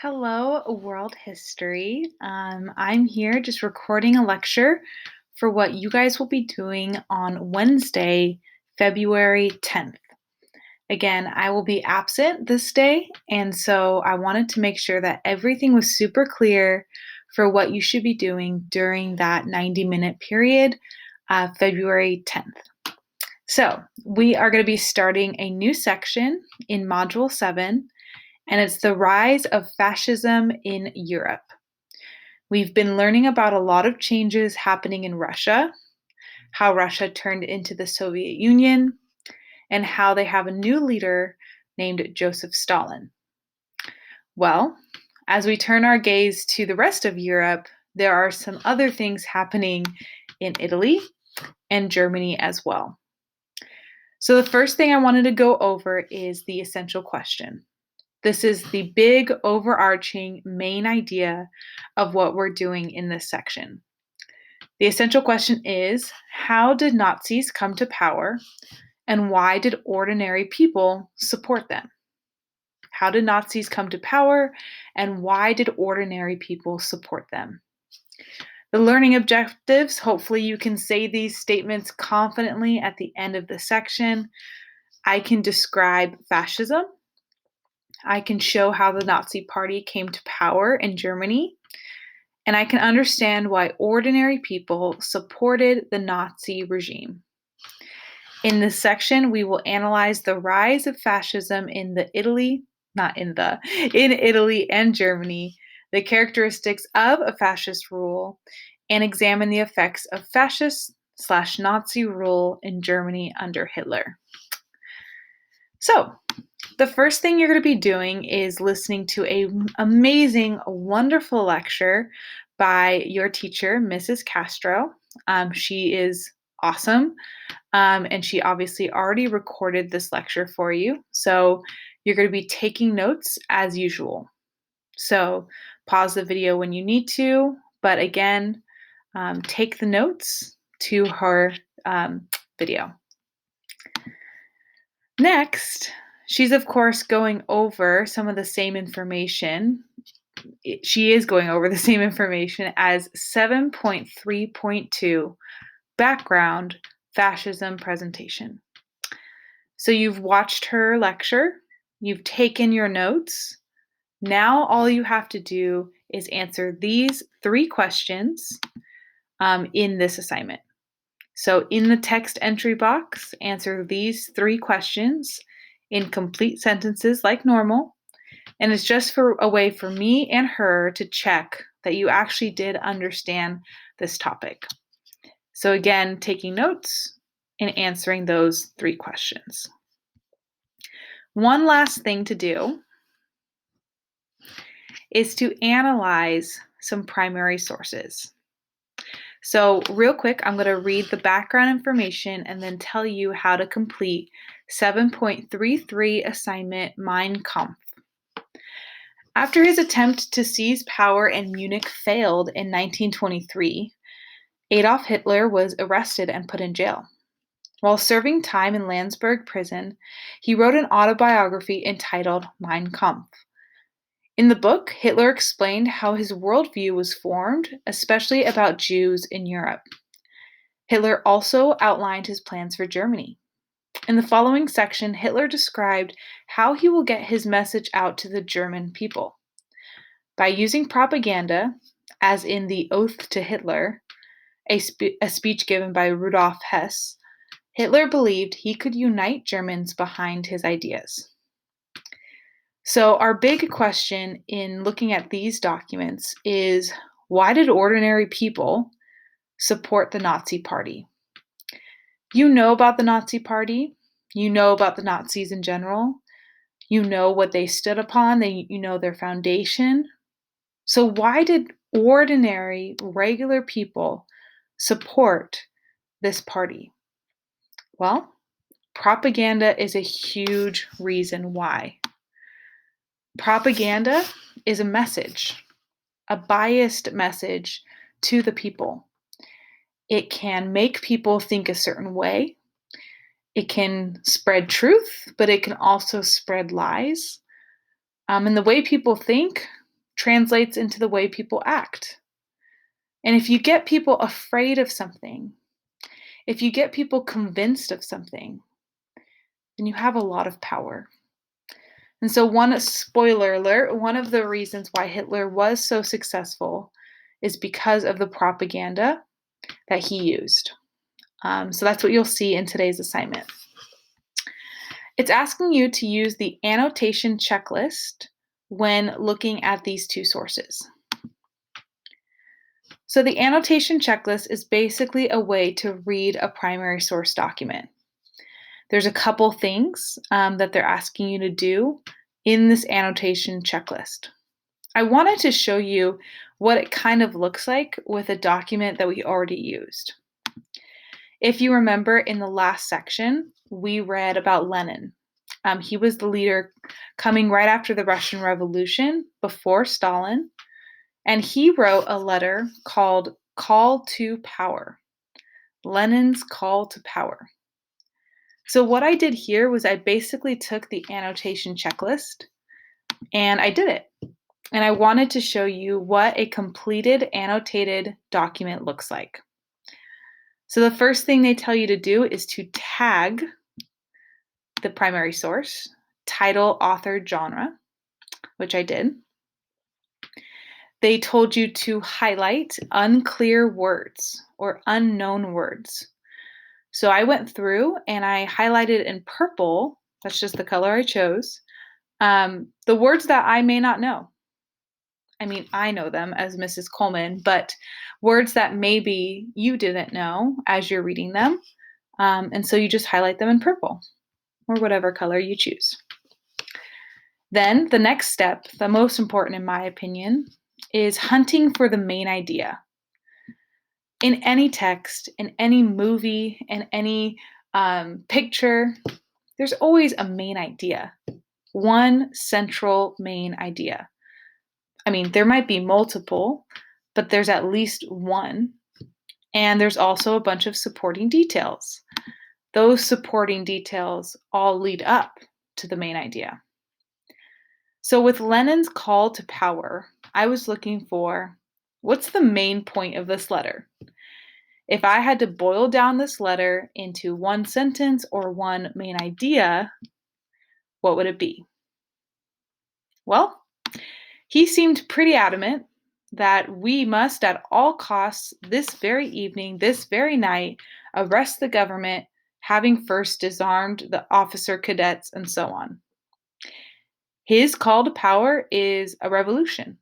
Hello, world history. I'm here just recording a lecture for what you guys will be doing on Wednesday, February 10th. Again, I will be absent this day, and so I wanted to make sure that everything was super clear for what you should be doing during that 90-minute period, February 10th. So, we are going to be starting a new section in Module 7, and it's the rise of fascism in Europe. We've been learning about a lot of changes happening in Russia, how Russia turned into the Soviet Union, and how they have a new leader named Joseph Stalin. Well, as we turn our gaze to the rest of Europe, there are some other things happening in Italy and Germany as well. So, the first thing I wanted to go over is the essential question. This is the big, overarching main idea of what we're doing in this section. The essential question is, how did Nazis come to power, and why did ordinary people support them? How did Nazis come to power, and why did ordinary people support them? The learning objectives, hopefully you can say these statements confidently at the end of the section. I can describe fascism. I can show how the Nazi Party came to power in Germany, and I can understand why ordinary people supported the Nazi regime. In this section, we will analyze the rise of fascism in Italy and Germany, the characteristics of a fascist rule, and examine the effects of fascist/Nazi rule in Germany under Hitler. So, the first thing you're going to be doing is listening to an amazing, wonderful lecture by your teacher, Mrs. Castro. She is awesome, and she obviously already recorded this lecture for you. So you're going to be taking notes as usual. So pause the video when you need to, but again, take the notes to her video. Next, she's of course going over some of the same information. She is going over the same information as 7.3.2 background fascism presentation. So you've watched her lecture, you've taken your notes. Now all you have to do is answer these 3 questions in this assignment. So in the text entry box, answer these 3 questions in complete sentences like normal. And it's just for a way for me and her to check that you actually did understand this topic. So again, taking notes and answering those 3 questions. One last thing to do is to analyze some primary sources. So real quick, I'm going to read the background information and then tell you how to complete 7.33 assignment Mein Kampf. After his attempt to seize power in Munich failed in 1923, Adolf Hitler was arrested and put in jail. While serving time in Landsberg prison, he wrote an autobiography entitled Mein Kampf. In the book, Hitler explained how his worldview was formed, especially about Jews in Europe. Hitler also outlined his plans for Germany. In the following section, Hitler described how he will get his message out to the German people. By using propaganda, as in the Oath to Hitler, a speech given by Rudolf Hess, Hitler believed he could unite Germans behind his ideas. So our big question in looking at these documents is, why did ordinary people support the Nazi Party? You know about the Nazi Party. You know about the Nazis in general. You know what they stood upon. You know their foundation. So why did ordinary, regular people support this party? Well, propaganda is a huge reason why. Propaganda is a message, a biased message to the people. It can make people think a certain way. It can spread truth, but it can also spread lies. And the way people think translates into the way people act. And if you get people afraid of something, if you get people convinced of something, then you have a lot of power. And so, one spoiler alert, one of the reasons why Hitler was so successful is because of the propaganda that he used. So, that's what you'll see in today's assignment. It's asking you to use the annotation checklist when looking at these two sources. So, the annotation checklist is basically a way to read a primary source document. There's a couple things that they're asking you to do in this annotation checklist. I wanted to show you what it kind of looks like with a document that we already used. If you remember in the last section, we read about Lenin. He was the leader coming right after the Russian Revolution, before Stalin, and he wrote a letter called Call to Power, Lenin's Call to Power. So what I did here was I basically took the annotation checklist and I did it. And I wanted to show you what a completed annotated document looks like. So the first thing they tell you to do is to tag the primary source, title, author, genre, which I did. They told you to highlight unclear words or unknown words. So I went through and I highlighted in purple, that's just the color I chose, the words that I may not know. I mean, I know them as Mrs. Coleman, but words that maybe you didn't know as you're reading them. And so you just highlight them in purple or whatever color you choose. Then the next step, the most important in my opinion, is hunting for the main idea. In any text, in any movie, in any picture, there's always a main idea, one central main idea. I mean, there might be multiple, but there's at least one. And there's also a bunch of supporting details. Those supporting details all lead up to the main idea. So with Lenin's Call to Power, I was looking for what's the main point of this letter? If I had to boil down this letter into one sentence or one main idea, what would it be? Well, he seemed pretty adamant that we must at all costs this very evening, this very night, arrest the government, having first disarmed the officer cadets and so on. His call to power is a revolution.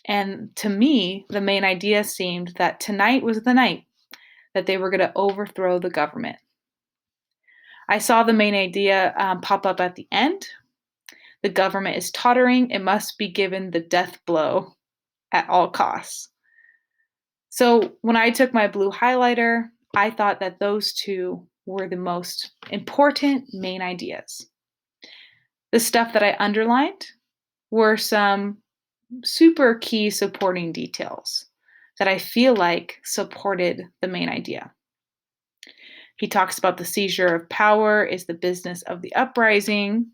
And to me, the main idea seemed that tonight was the night that they were going to overthrow the government. I saw the main idea pop up at the end. The government is tottering. It must be given the death blow at all costs. So when I took my blue highlighter, I thought that those two were the most important main ideas. The stuff that I underlined were some super key supporting details that I feel like supported the main idea. He talks about the seizure of power is the business of the uprising.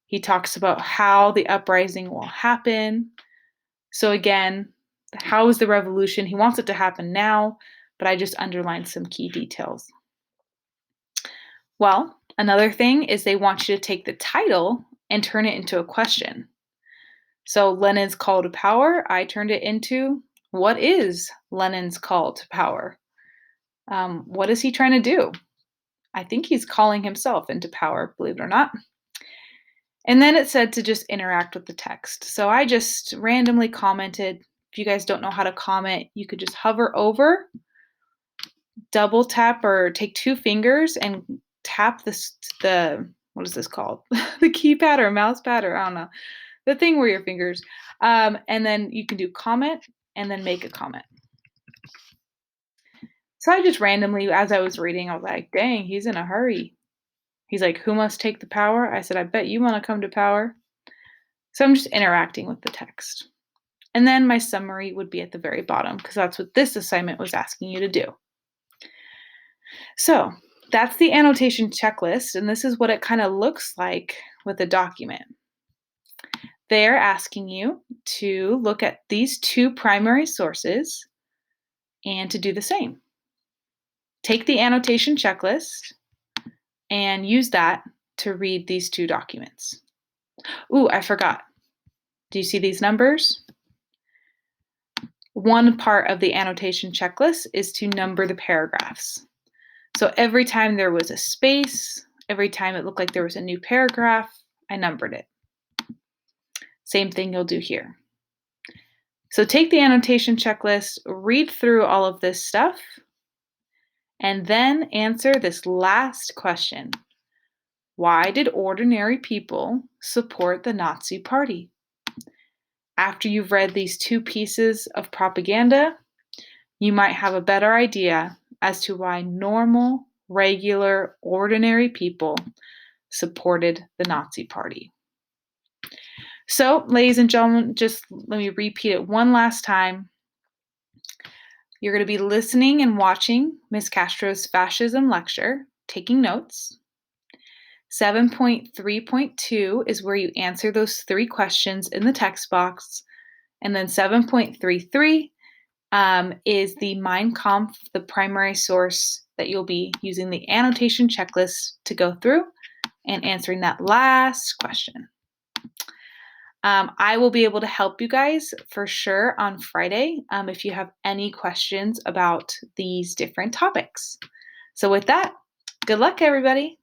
He talks about how the uprising will happen. So again, how is the revolution? He wants it to happen now, but I just underlined some key details. Well, another thing is they want you to take the title and turn it into a question. So Lenin's Call to Power, I turned it into, what is Lenin's call to power? What is he trying to do? I think he's calling himself into power, believe it or not. And then it said to just interact with the text. So I just randomly commented. If you guys don't know how to comment, you could just hover over, double tap, or take two fingers and tap what is this called? The keypad or mouse pad, or I don't know. The thing where your fingers, and then you can do comment and then make a comment. So I just randomly, as I was reading, I was like, dang, he's in a hurry. He's like, who must take the power? I said, I bet you want to come to power. So I'm just interacting with the text. And then my summary would be at the very bottom because that's what this assignment was asking you to do. So that's the annotation checklist, and this is what it kind of looks like with a document. They're asking you to look at these two primary sources and to do the same. Take the annotation checklist and use that to read these two documents. Ooh, I forgot. Do you see these numbers? One part of the annotation checklist is to number the paragraphs. So every time there was a space, every time it looked like there was a new paragraph, I numbered it. Same thing you'll do here. So take the annotation checklist, read through all of this stuff, and then answer this last question. Why did ordinary people support the Nazi Party? After you've read these two pieces of propaganda, you might have a better idea as to why normal, regular, ordinary people supported the Nazi Party. So, ladies and gentlemen, just let me repeat it one last time. You're going to be listening and watching Ms. Castro's fascism lecture, taking notes. 7.3.2 is where you answer those three questions in the text box. And then 7.33 is the Mein Kampf, the primary source that you'll be using the annotation checklist to go through and answering that last question. I will be able to help you guys for sure on Friday if you have any questions about these different topics. So with that, good luck, everybody.